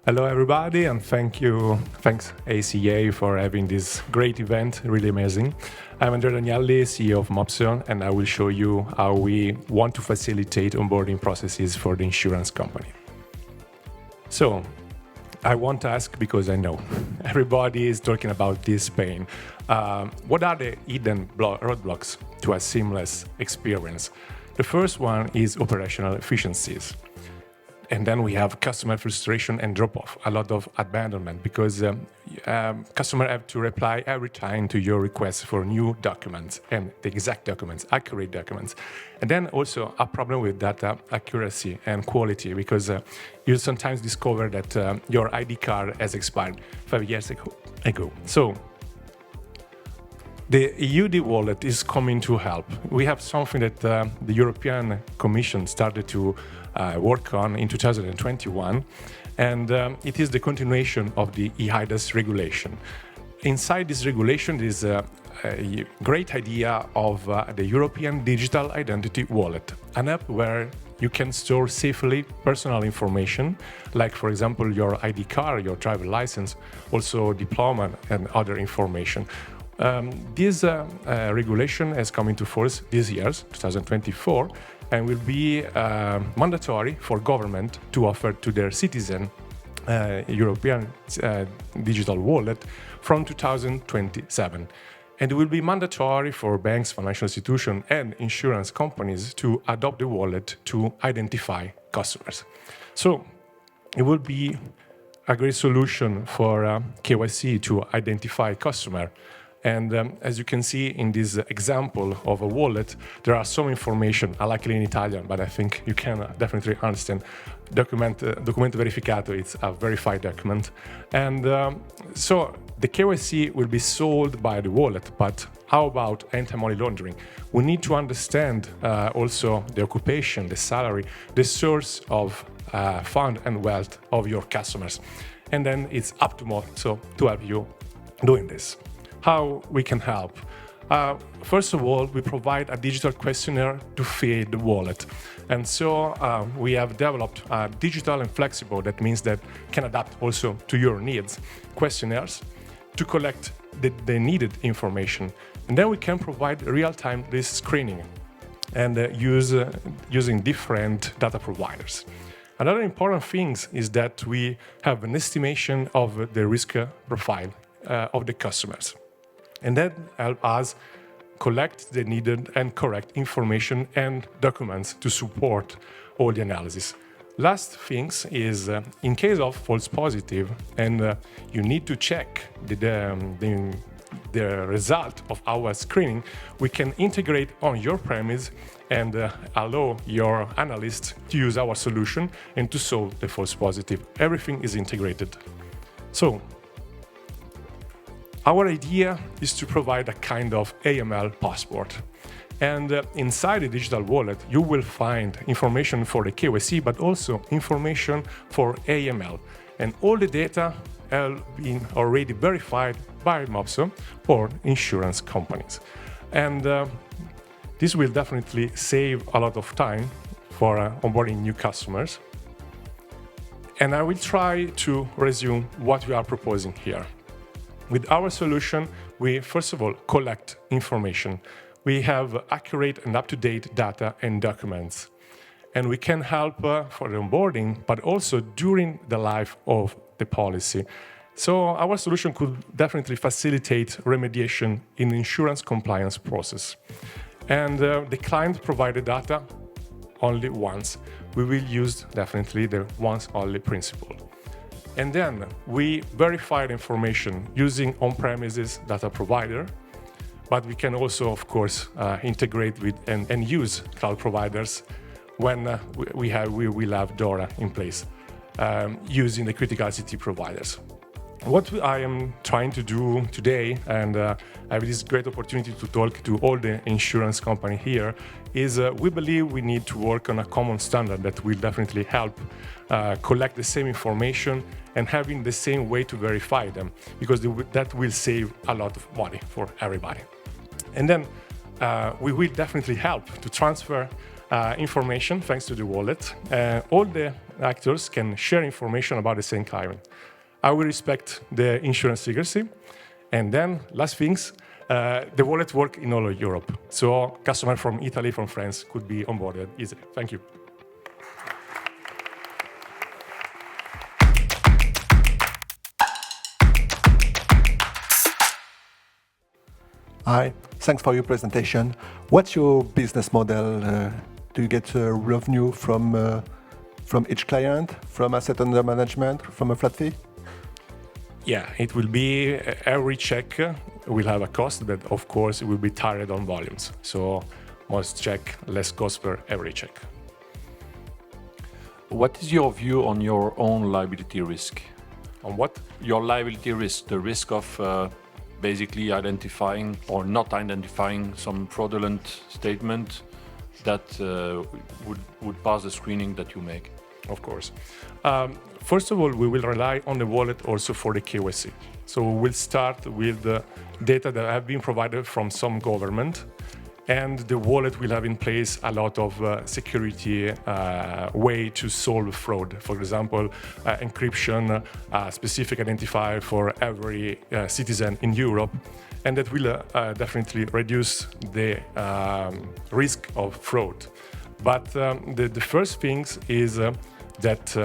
Hello, everybody, and thanks ACA for having this great event, really amazing. I'm Andrea Danielli, CEO of Mopso, and I will show you how we want to facilitate onboarding processes for the insurance company. So, I want to ask, because I know everybody is talking about this pain, what are the hidden roadblocks to a seamless experience? The first one is operational efficiencies. And then we have customer frustration and drop-off, a lot of abandonment, because customers have to reply every time to your request for new documents and the exact documents, accurate documents. And then also a problem with data accuracy and quality, because you sometimes discover that your ID card has expired 5 years ago. So the EUD wallet is coming to help. We have something that the European Commission started to work on in 2021, and it is the continuation of the eIDAS regulation. Inside this regulation is a great idea of the European Digital Identity Wallet, an app where you can store safely personal information, like, for example, your ID card, your driver license, also diploma and other information. This regulation has come into force this year, 2024, and will be mandatory for government to offer to their citizen European digital wallet from 2027. And it will be mandatory for banks, financial institutions, and insurance companies to adopt the wallet to identify customers. So it will be a great solution for KYC to identify customer. And as you can see in this example of a wallet, there are some information, likely in Italian, but I think you can definitely understand. Documento verificato, it's a verified document. And so the KYC will be sold by the wallet, but how about anti-money laundering? We need to understand also the occupation, the salary, the source of fund and wealth of your customers. And then it's up to Mopso to help you doing this. How we can help? First of all, we provide a digital questionnaire to feed the wallet. And so we have developed digital and flexible, that means that can adapt also to your needs, questionnaires to collect the needed information. And then we can provide real-time risk screening and using different data providers. Another important thing is that we have an estimation of the risk profile of the customers. And that helps us collect the needed and correct information and documents to support all the analysis. Last thing is, in case of false positive, and you need to check the result of our screening, we can integrate on your premise and allow your analyst to use our solution and to solve the false positive. Everything is integrated. So, our idea is to provide a kind of AML passport. And inside the digital wallet, you will find information for the KYC, but also information for AML. And all the data have been already verified by Mopso or insurance companies. And this will definitely save a lot of time for onboarding new customers. And I will try to resume what we are proposing here. With our solution, we first of all collect information. We have accurate and up-to-date data and documents. And we can help for the onboarding, but also during the life of the policy. So our solution could definitely facilitate remediation in the insurance compliance process. And the client provided data only once. We will use definitely the once-only principle. And then we verify the information using on-premises data provider, but we can also, of course, integrate with and use cloud providers when we will have DORA in place, using the critical ICT providers. What I am trying to do today, and I have this great opportunity to talk to all the insurance company here, is we believe we need to work on a common standard that will definitely help collect the same information and having the same way to verify them, because that will save a lot of money for everybody. And then we will definitely help to transfer information thanks to the wallet. All the actors can share information about the same client. I will respect the insurance secrecy. And then, last things, the wallet works in all of Europe. So customers from Italy, from France could be onboarded easily. Thank you. Hi, thanks for your presentation. What's your business model? Do you get revenue from each client, from asset under management, from a flat fee? Yeah, it will be every check will have a cost, but of course it will be tiered on volumes. So most check, less cost per every check. What is your view on your own liability risk? On what? Your liability risk, the risk of basically identifying or not identifying some fraudulent statement that would pass the screening that you make. Of course. First of all, we will rely on the wallet also for the KYC. So we'll start with the data that have been provided from some government, and the wallet will have in place a lot of security way to solve fraud. For example, encryption, specific identifier for every citizen in Europe, and that will definitely reduce the risk of fraud. But the first thing is that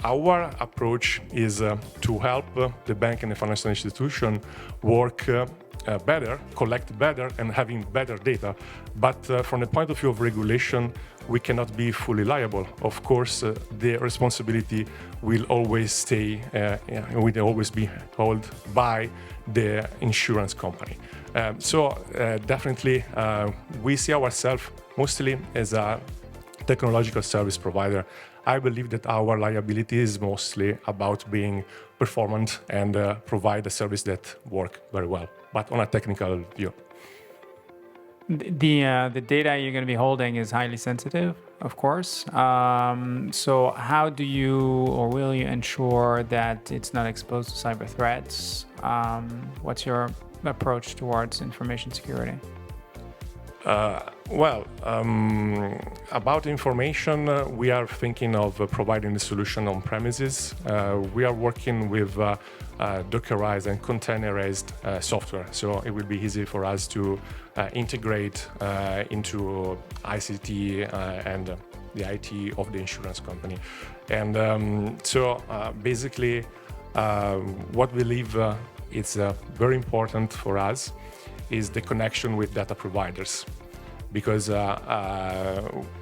our approach is to help the bank and the financial institution work better, collect better, and having better data. But from the point of view of regulation, we cannot be fully liable. Of course, the responsibility will always stay, will always be held by the insurance company. So definitely, we see ourselves mostly as a technological service provider. I believe that our liability is mostly about being performant and provide a service that works very well, but on a technical view. The data you're going to be holding is highly sensitive, of course. So how do you or will you ensure that it's not exposed to cyber threats? What's your approach towards information security? About information, we are thinking of providing a solution on premises. We are working with Dockerized and containerized software, so it will be easy for us to integrate into ICT and the IT of the insurance company. And basically, what we believe is very important for us is the connection with data providers, because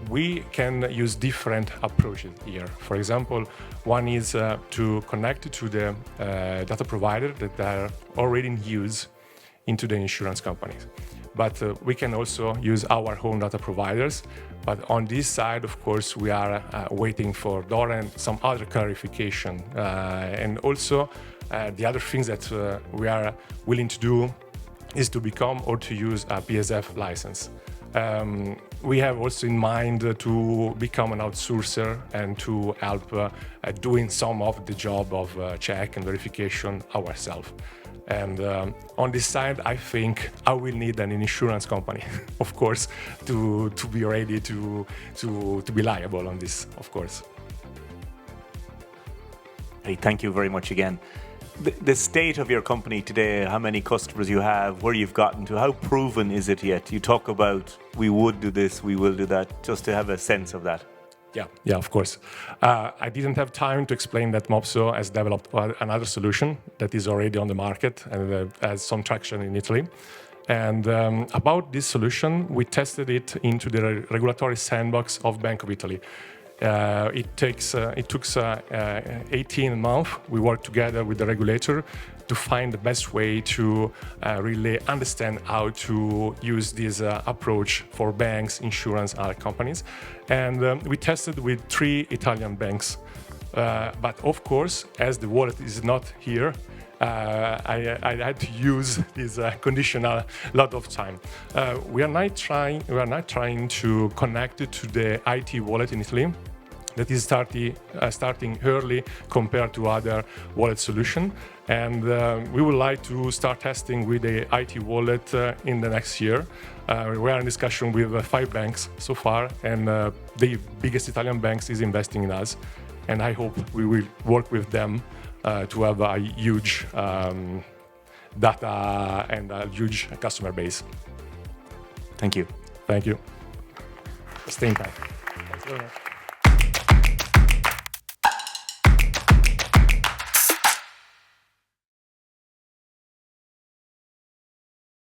we can use different approaches here. For example, one is to connect to the data provider that are already in use into the insurance companies. But we can also use our own data providers. But on this side, of course, we are waiting for DORA and some other clarification. And also, the other things that we are willing to do is to become or to use a PSF license. We have also in mind to become an outsourcer and to help doing some of the job of check and verification ourselves. And on this side, I think I will need an insurance company, of course, to be ready to be liable on this, of course. Hey, thank you very much again. The state of your company today, how many customers you have, where you've gotten to, how proven is it yet? You talk about we would do this, we will do that, just to have a sense of that. Yeah, of course. I didn't have time to explain that Mopso has developed another solution that is already on the market and has some traction in Italy. And about this solution, we tested it into the Regulatory Sandbox of Bank of Italy. It took 18 months. We worked together with the regulator to find the best way to really understand how to use this approach for banks, insurance, other companies. And we tested with 3 Italian banks. But of course, as the wallet is not here, I had to use this conditional a lot of time. We are not trying to connect it to the IT wallet in Italy. that is starting early compared to other wallet solution. And we would like to start testing with the IT wallet in the next year. We are in discussion with 5 banks so far, and the biggest Italian banks is investing in us. And I hope we will work with them to have a huge data and a huge customer base. Thank you. Thank you. Stay in touch. Thanks very much.